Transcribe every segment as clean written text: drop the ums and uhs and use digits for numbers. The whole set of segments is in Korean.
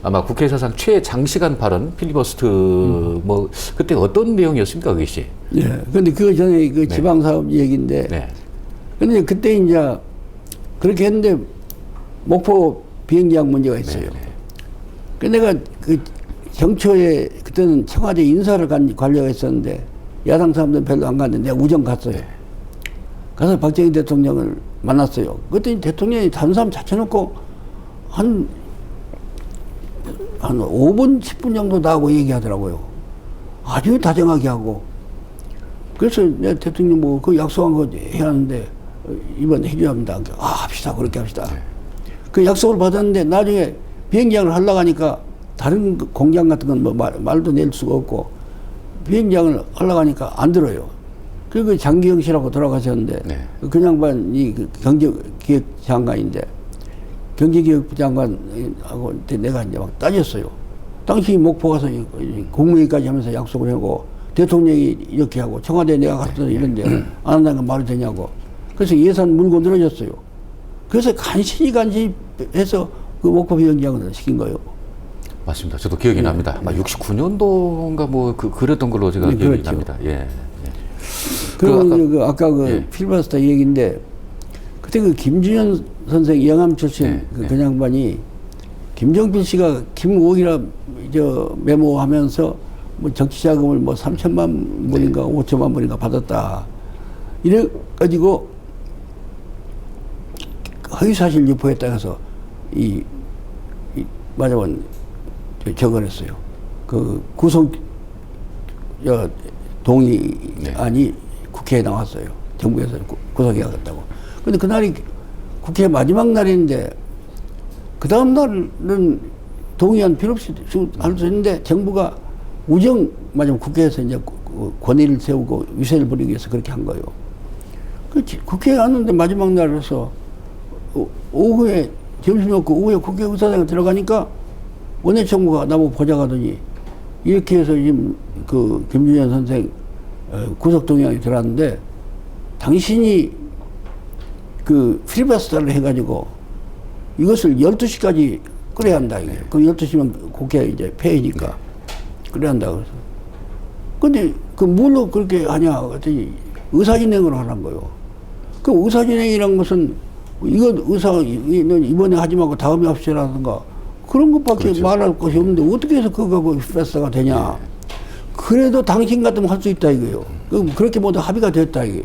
아마 국회 사상 최장시간 발언, 필리버스트, 뭐, 그때 어떤 내용이었습니까, 그것이? 예. 근데 그거 전에 그 지방사업 얘기인데. 네. 근데 그때 이제 그렇게 했는데 목포 비행기항 문제가 있어요. 그 내가 그 정초에 그때는 청와대 인사를 간 관료가 있었는데 야당 사람들은 별로 안 갔는데 내가 우정 갔어요. 가서 박정희 대통령을 만났어요. 그랬더니 대통령이 다른 사람 자쳐놓고 한 5분, 10분 정도 나하고 얘기하더라고요. 아주 다정하게 하고. 그래서 내가 대통령 뭐 그 약속한 거 해야 하는데 이번에 해줘야 합니다. 합시다. 그렇게 합시다. 그 약속을 받았는데 나중에 비행장을 하려고 하니까 다른 공장 같은 건 뭐 말도 낼 수가 없고 비행장을 하려고 하니까 안 들어요. 그리고 장기영 씨라고 돌아가셨는데 그 양반이 그 경제기획 장관인데 경제기획부 장관하고 내가 이제 막 따졌어요. 당시 목포 가서 국무회의까지 하면서 약속을 하고 대통령이 이렇게 하고 청와대 내가 가서 이런데 안 한다는 건 말이 되냐고. 그래서 예산 물고 늘어졌어요. 그래서 간신히 해서 그 목포 비행장을 시킨 거예요. 맞습니다. 저도 기억이 납니다. 아마 69년도인가 뭐 그랬던 걸로 제가 기억이 그렇죠. 납니다. 예. 그리고 아까 그 필리버스터 얘기인데 그때 그 김준현 선생 영암 출신 그 양반이 김정필 씨가 김옥이라 메모하면서 뭐 정치자금을 뭐 3천만 불인가 5천만 불인가 받았다. 이래가지고 허위사실 유포했다 해서 맞아본 적어냈어요. 그 구속 동의안이 국회에 나왔어요. 정부에서 구속해야겠다고. 근데 그날이 국회 마지막 날인데 그 다음 날은 동의안 필요 없이 할 수 있는데 정부가 맞으면 국회에서 이제 권위를 세우고 위세를 부리기 위해서 그렇게 한 거예요. 국회에 왔는데 마지막 날에서 오후에 점심 먹고 오후에 국회 의사당에 들어가니까 원내정부가 나보고 보자가더니 이렇게 해서 지금 그 김준현 선생 구속동의안이 들어왔는데 당신이 그 필리버스터를 해가지고 이것을 12시까지 끌어야 한다. 그 12시면 국회 이제 폐회니까 끌어야 한다. 그래서. 근데 그 뭘로 그렇게 하냐. 그랬더니 의사진행으로 하는 거예요. 그 의사진행이란 것은 이건 이번에 하지 말고 다음에 합시라든가 그런 것밖에 말할 것이 없는데 어떻게 해서 그거가 필리버스터가 되냐. 그래도 당신 같으면 할 수 있다 이거예요. 그렇게 모두 합의가 됐다 이게.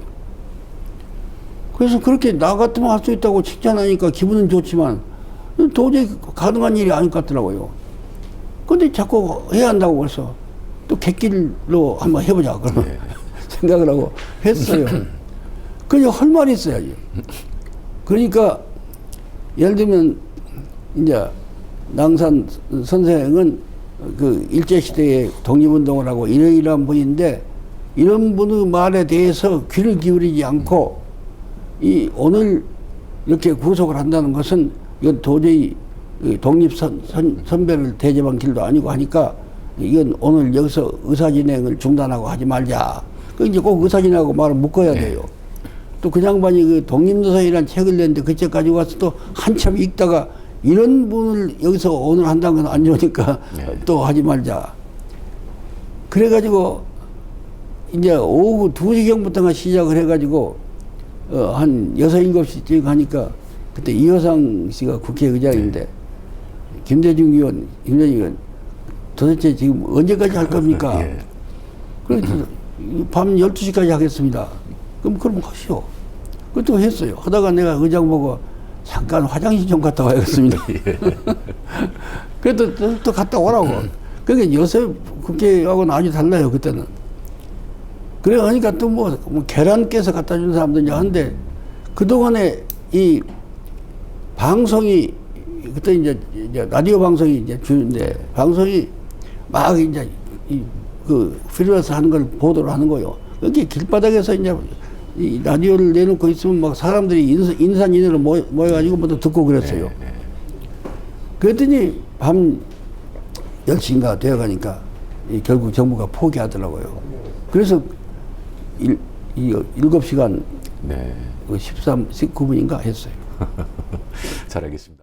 그래서 그렇게 나 같으면 할 수 있다고 칭찬하니까 기분은 좋지만 도저히 가능한 일이 아닐 것 같더라고요. 근데 자꾸 해야 한다고 그래서 또 객길로 한번 해보자 그러면 생각을 하고 했어요. 그냥 할 말이 있어야지. 그러니까 예를 들면 이제 낭산 선생은 그 일제시대에 독립운동을 하고 이러이러한 분인데 이런 분의 말에 대해서 귀를 기울이지 않고 오늘 이렇게 구속을 한다는 것은 이건 도저히 독립선배를 대접한 길도 아니고 하니까 이건 오늘 여기서 의사진행을 중단하고 하지 말자. 그 이제 꼭 의사진행하고 말을 묶어야 돼요. 또 그 양반이 그 독립노선이라는 책을 냈는데 그 책 가지고 와서 또 한참 읽다가 이런 분을 여기서 오늘 한다는 건 안 좋으니까 또 하지 말자. 그래가지고 이제 오후 2시경부터가 시작을 해가지고 한 6, 7시쯤 가니까 그때 이호상 씨가 국회의장인데 김대중 의원 도대체 지금 언제까지 할 겁니까? 그래서 밤 12시까지 하겠습니다. 그럼 하시오. 그것도 했어요. 하다가 내가 의장 보고 잠깐 화장실 좀 갔다 와야겠습니다. 그래도 또 갔다 오라고. 그러니까 요새 국회하고는 아주 달라요, 그때는. 그래, 하니까 또 뭐 계란 깨서 갖다 준 사람도 이제 한데, 그동안에 이 방송이, 그때 이제 라디오 방송이 이제 주인데, 방송이 막 이제 그 필리버스터 하는 걸 보도를 하는 거예요. 여기 길바닥에서 이제 이 라디오를 내놓고 있으면 막 사람들이 인산인해로 모여가지고 모두 듣고 그랬어요. 그랬더니 밤 10시인가 되어가니까 결국 정부가 포기하더라고요. 그래서 7시간 19분인가 했어요. 잘 알겠습니다.